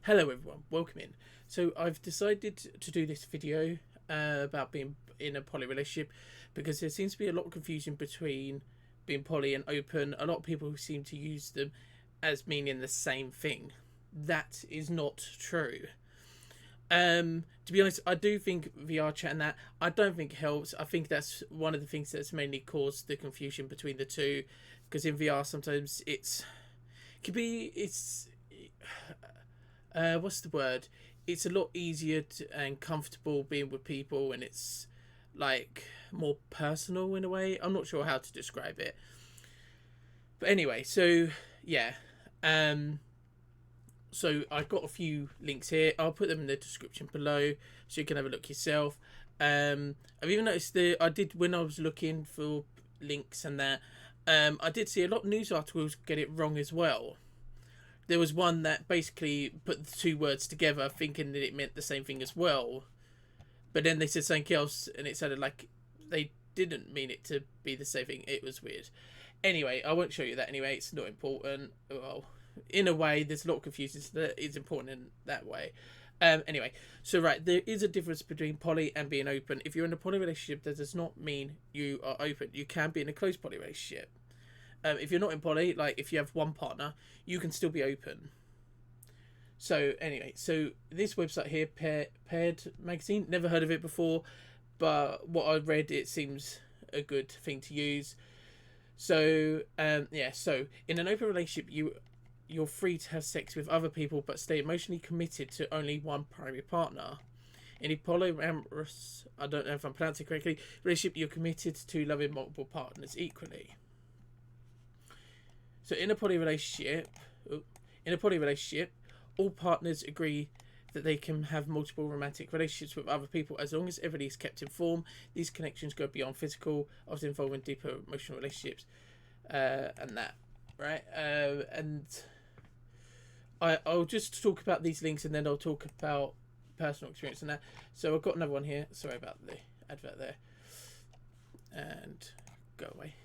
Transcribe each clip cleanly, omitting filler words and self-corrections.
Hello everyone, welcome in. So I've decided to do this video about being in a poly relationship because there seems to be a lot of confusion between being poly and open. A lot of people seem to use them as meaning the same thing. That is not true. To be honest, I do think VR chat and that I don't think helps. I think that's one of the things that's mainly caused the confusion between the two, because in VR sometimes it could be it's what's the word? It's a lot easier and comfortable being with people, and it's like more personal in a way. I'm not sure how to describe it, but anyway, so yeah, um, so I've got a few links here. I'll put them in the description below so you can have a look yourself. I've even noticed I did when I was looking for links and that. I did see a lot of news articles get it wrong as well. There was one that basically put the two words together thinking that it meant the same thing as well, but then they said something else and it sounded like they didn't mean it to be the same thing. It was weird. Anyway, I won't show you that anyway. It's not important. Well, in a way, there's a lot of confusion that is important in that way. Anyway, so right, there is a difference between poly and being open. If you're in a poly relationship, that does not mean you are open. You can be in a closed poly relationship. If you're not in poly, like if you have one partner, you can still be open. So anyway, so this website here, Paired Magazine, never heard of it before, but what I read, it seems a good thing to use. So yeah, so in an open relationship, you're free to have sex with other people, but stay emotionally committed to only one primary partner. In a polyamorous, I don't know if I'm pronouncing it correctly, relationship, you're committed to loving multiple partners equally. So in a poly relationship, all partners agree that they can have multiple romantic relationships with other people as long as everybody is kept informed. These connections go beyond physical, often involving deeper emotional relationships, and that, right? And I'll just talk about these links and then I'll talk about personal experience and that. So I've got another one here. Sorry about the advert there. And go away.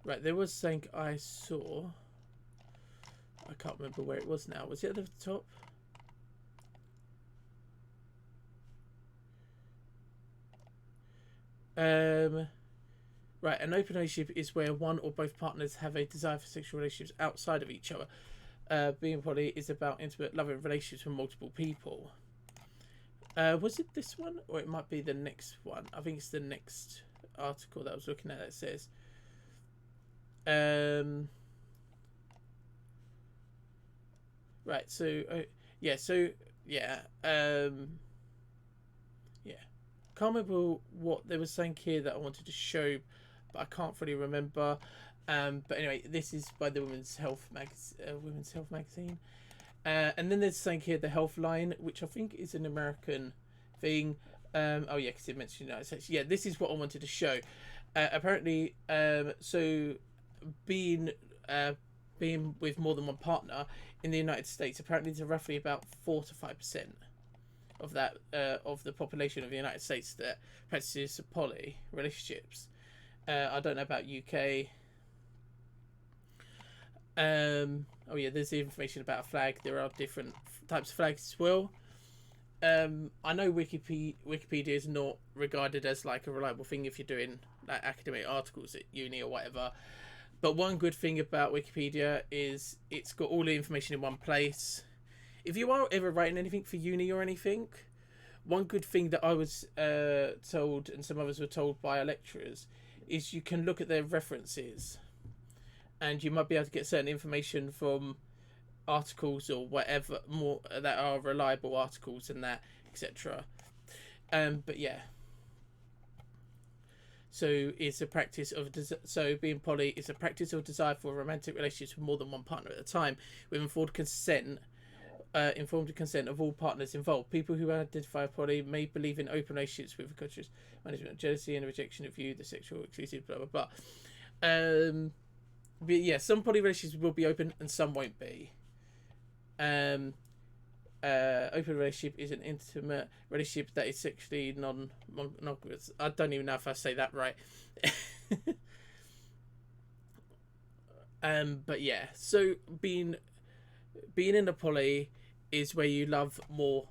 Right, there was something I saw. I can't remember where it was now. Was it at the top? Right, an open relationship is where one or both partners have a desire for sexual relationships outside of each other. Being poly is about intimate, loving relationships with multiple people. Was it this one? Or it might be the next one. I think it's the next article that I was looking at that says... right, so yeah, yeah, can't remember what they were saying here that I wanted to show, but I can't really remember. But anyway, this is by the Women's Health magazine. And then there's saying here the Health Line, which I think is an American thing. Oh yeah, because it mentioned United States. Yeah, this is what I wanted to show. Apparently, so being with more than one partner in the United States, apparently there's roughly about 4 to 5% of that of the population of the United States that practices poly relationships. I don't know about UK. Oh yeah, there's the information about a flag. There are different types of flags as well. I know Wikipedia is not regarded as like a reliable thing if you're doing like academic articles at uni or whatever. But one good thing about Wikipedia is it's got all the information in one place. If you are ever writing anything for uni or anything, one good thing that I was told and some others were told by our lecturers is you can look at their references and you might be able to get certain information from articles or whatever more that are reliable articles and that, etc. But yeah. So it's a practice of being poly is a practice of desire for romantic relationships with more than one partner at a time, with informed consent of all partners involved. People who identify poly may believe in open relationships with a conscious management of jealousy and a rejection of the sexual exclusive, blah blah blah. But yeah, some poly relationships will be open and some won't be. Open relationship is an intimate relationship that is sexually non-monogamous. I don't even know if I say that right. But yeah, so being being in a poly is where you love more.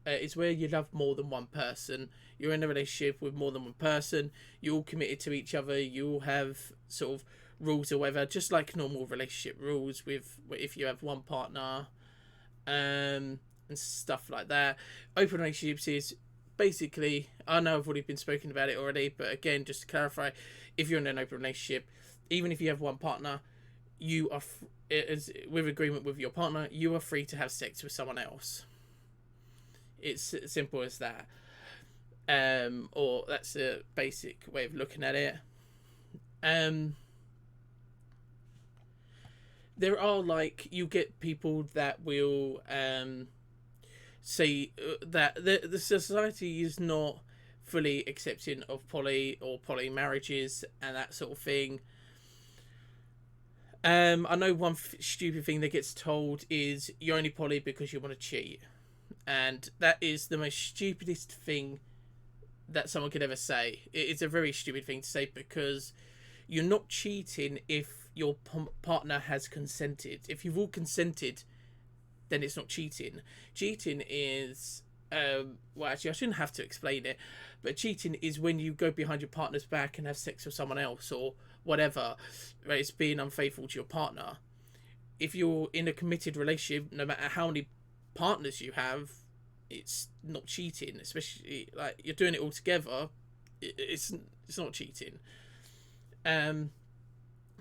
It's where you love more than one person. You're in a relationship with more than one person. You're all committed to each other. You all have sort of rules or whatever, just like normal relationship rules with if you have one partner, and stuff like that. Open relationships is basically, I know I've already been spoken about it already, but again, just to clarify, if you're in an open relationship, even if you have one partner, you are with agreement with your partner, you are free to have sex with someone else. It's as simple as that. Or that's a basic way of looking at it. There are, like, you get people that will say that the society is not fully accepting of poly or poly marriages and that sort of thing. I know one stupid thing that gets told is you're only poly because you want to cheat, and that is the most stupidest thing that someone could ever say. It's a very stupid thing to say, because you're not cheating if your partner has consented. If you've all consented, then it's not cheating. Cheating is well, actually, I shouldn't have to explain it, but cheating is when you go behind your partner's back and have sex with someone else or whatever. Right? It's being unfaithful to your partner. If you're in a committed relationship, no matter how many partners you have, it's not cheating. Especially, like, you're doing it all together, it's not cheating.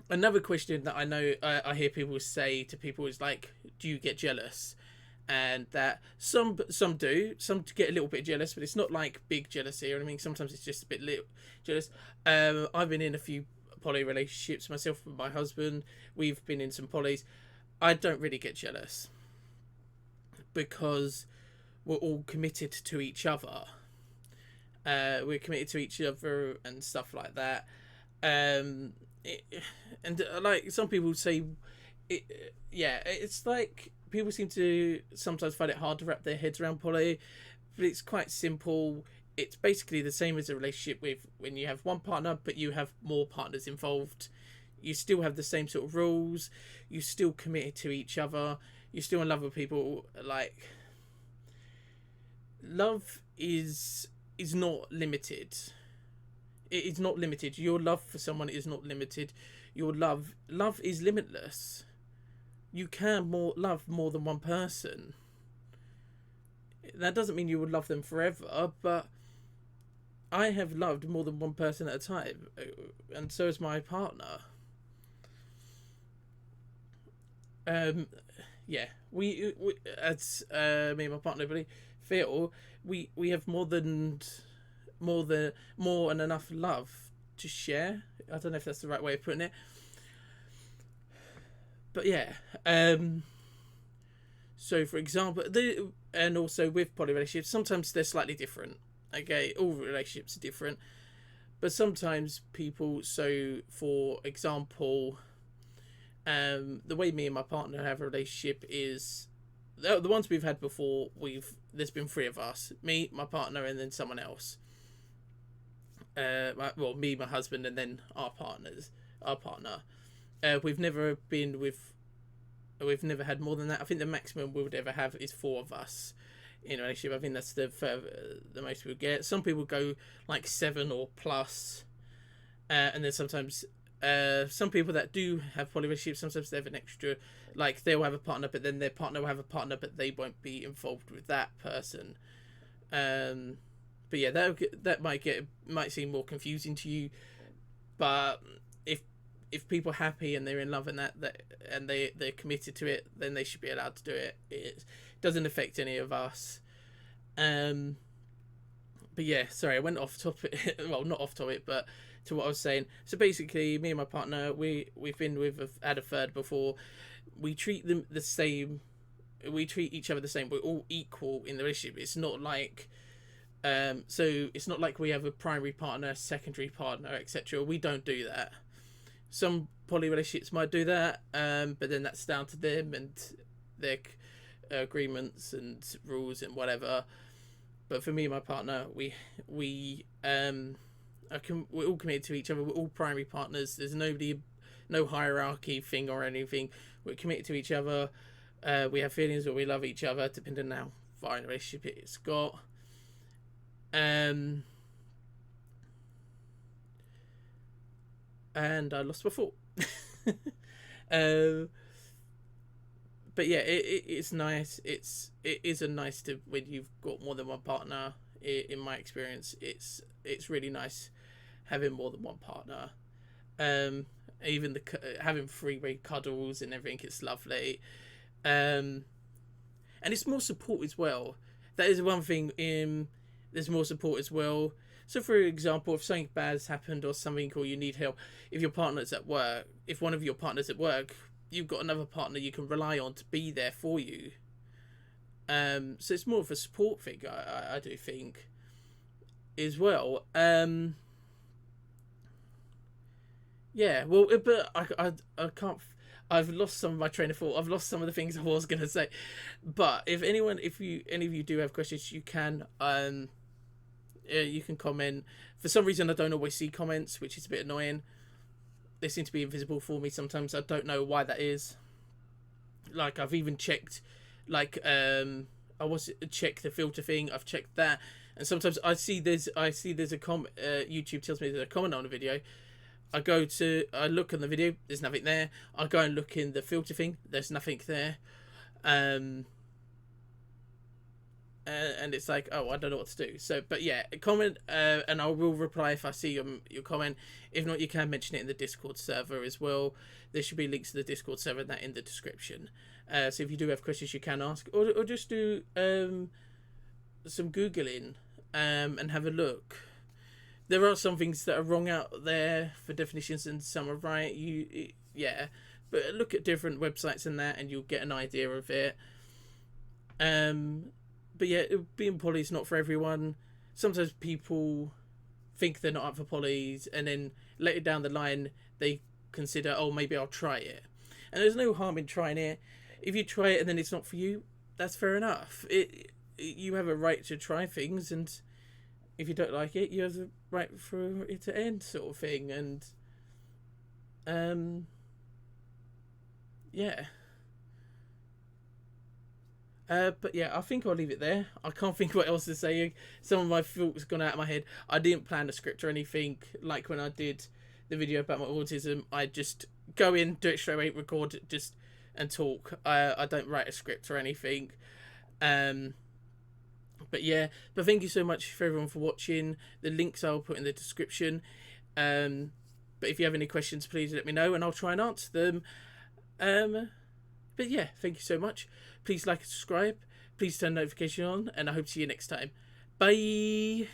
Another question that I know I hear people say to people is like, do you get jealous? And that some do, some get a little bit jealous, but it's not like big jealousy. I mean, sometimes it's just a bit little jealous. I've been in a few poly relationships myself with my husband. We've been in some polys. I don't really get jealous, because we're all committed to each other. We're committed to each other and stuff like that. And like, some people say, it's like, people seem to sometimes find it hard to wrap their heads around poly, but it's quite simple. It's basically the same as a relationship with when you have one partner, but you have more partners involved. You still have the same sort of rules. You're still committed to each other. You're still in love with people. Like, love is not limited. It is not limited. Your love for someone is not limited. Your love is limitless. You can love more than one person. That doesn't mean you would love them forever, but I have loved more than one person at a time, and so is my partner. Yeah, we as me and my partner really feel we have more and enough love to share. I don't know if that's the right way of putting it, but yeah. So for example, and also with poly relationships, sometimes they're slightly different. Okay, all relationships are different, but sometimes people. So for example, the way me and my partner have a relationship is the ones we've had before. There's been three of us: me, my partner, and then someone else. Me, my husband, and then our partner. We've never had more than that. I think the maximum we would ever have is four of us in a relationship. I think that's the most we'll get. Some people go like 7 or plus, and then sometimes some people that do have poly relationships, sometimes they have an extra, like, they'll have a partner, but then their partner will have a partner, but they won't be involved with that person. But yeah, that might seem more confusing to you, but if people are happy and they're in love and and they're committed to it, then they should be allowed to do it. It doesn't affect any of us. But yeah, sorry, I went off topic. Well, not off topic, but to what I was saying. So basically, me and my partner, we've had a third before. We treat them the same. We treat each other the same. We're all equal in the relationship. It's not like. So it's not like we have a primary partner, secondary partner, etc. We don't do that. Some poly relationships might do that, but then that's down to them and their agreements and rules and whatever. But for me and my partner, we're all committed to each other. We're all primary partners. There's no hierarchy thing or anything. We're committed to each other. We have feelings or we love each other, depending on how far in a relationship it's got. And I lost my thought. But yeah, it's nice. It is a nice to when you've got more than one partner. In my experience, it's really nice having more than one partner. Even having freeway cuddles and everything, it's lovely. And it's more support as well. That is one thing. There's more support as well. So, for example, if something bad has happened or something, or you need help, if your partner's at work, if one of your partners at work, you've got another partner you can rely on to be there for you. So it's more of a support thing, I do think, as well. Yeah, well, but I can't. I've lost some of my train of thought. I've lost some of the things I was gonna say. But if any of you do have questions, you can comment. For some reason, I don't always see comments, which is a bit annoying. They seem to be invisible for me sometimes. I don't know why that is. Like, I've even checked, like, check the filter thing. I've checked that, and sometimes I see there's a comment. YouTube tells me there's a comment on a video. I look on the video. There's nothing there. I go and look in the filter thing. There's nothing there. And it's like, oh, I don't know what to do. So, but yeah, comment, and I will reply if I see your comment. If not, you can mention it in the Discord server as well. There should be links to the Discord server and that in the description. So if you do have questions, you can ask, or just do some Googling and have a look. There are some things that are wrong out there for definitions, and some are right. Yeah, but look at different websites and that, and you'll get an idea of it. But yeah, being poly is not for everyone. Sometimes people think they're not up for polys, and then later down the line they consider, oh, maybe I'll try it. And there's no harm in trying it. If you try it and then it's not for you, that's fair enough. You have a right to try things, and if you don't like it, you have the right for it to end, sort of thing. And yeah. But yeah, I think I'll leave it there. I can't think what else to say. Some of my thoughts gone out of my head. I didn't plan a script or anything. Like when I did the video about my autism, I just go in, do it straight away, record it, and talk. I don't write a script or anything. But yeah, but thank you so much for everyone for watching. The links I'll put in the description. But if you have any questions, please let me know and I'll try and answer them. But yeah, thank you so much. Please like and subscribe. Please turn notification on, and I hope to see you next time. Bye.